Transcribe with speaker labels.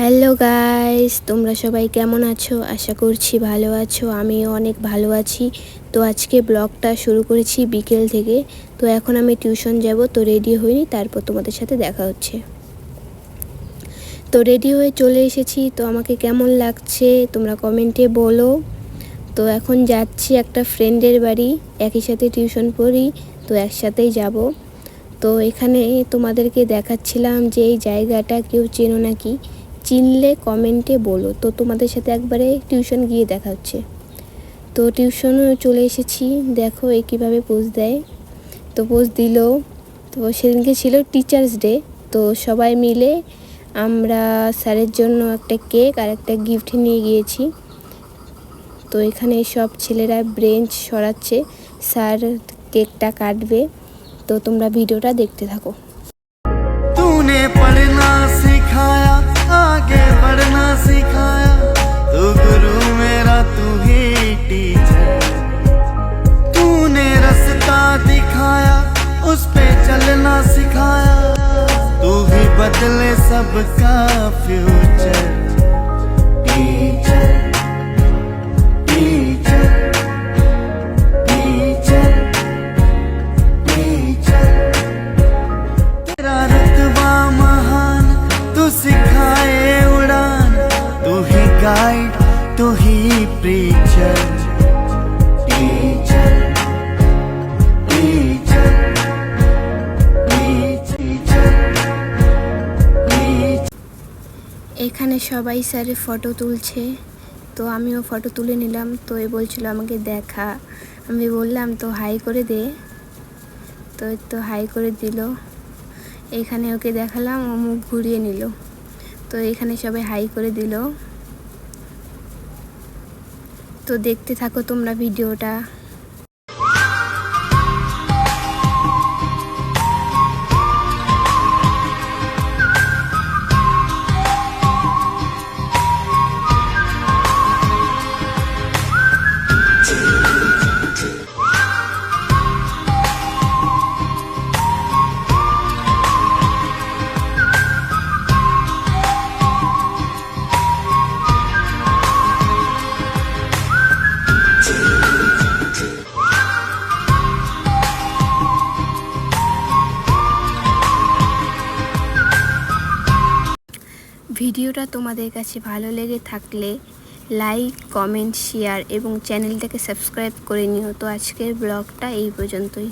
Speaker 1: Hello guys, তোমরা সবাই কেমন আছো? আশা করছি ভালো আছো। আমিও অনেক ভালো আছি। তো আজকে ব্লগটা শুরু করেছি বিকেল থেকে। তো এখন আমি টিউশন যাব, তো রেডি হইনি, তারপর তোমাদের সাথে দেখা হচ্ছে। তো রেডি হয়ে চলে এসেছি। তো আমাকে কেমন লাগছে তোমরা কমেন্টে বলো। তো এখন যাচ্ছি একটা ফ্রেন্ডের বাড়ি, একই সাথে টিউশন পড়ি, তো একসাথেই যাব। তো এখানে তোমাদেরকে দেখাচ্ছিলাম যে এই জায়গাটা কেউ চেনো নাকি, চিনলে কমেন্টে বলো। তো তোমাদের সাথে একবারে টিউশন গিয়ে দেখা হচ্ছে। তো টিউশনও চলে এসেছি। দেখো এই কীভাবে পোজ দেয়। তো পোজ দিল। তো সেদিনকে ছিল টিচার্স ডে। তো সবাই মিলে আমরা স্যারের জন্য একটা কেক আর একটা গিফট নিয়ে গিয়েছি। তো এখানে সব ছেলেরা ব্রেঞ্চ সরাচ্ছে, স্যার কেকটা কাটবে। তো তোমরা ভিডিওটা দেখতে থাকো।
Speaker 2: तूने पढ़ना सिखाया, आगे बढ़ना सिखाया, तू गुरु मेरा तू ही टीचर। तूने रास्ता दिखाया, उस पे चलना सिखाया, तू ही बदले सबका future. Teacher teacher teacher teacher, तेरा रुतबा महान, तू सिखाए उड़ान, तू ही गाइड, तू ही preacher. Teacher teacher teacher teacher.
Speaker 1: এখানে সবাই স্যারের ফটো তুলছে। তো আমিও ফটো তুলে নিলাম। তো এ বলছিল আমাকে দেখা, আমি বললাম তো হাই করে দে। তো হাই করে দিল। এখানে ওকে দেখালাম, ও মুখ ঘুরিয়ে নিল। তো এখানে সবাই হাই করে দিল। তো দেখতে থাকো তোমরা ভিডিওটা। ভিডিওটা তোমাদের কাছে ভালো লেগে থাকলে লাইক, কমেন্ট, শেয়ার এবং চ্যানেলটাকে সাবস্ক্রাইব করে নিও। তো আজকের ব্লগটা এই পর্যন্তই।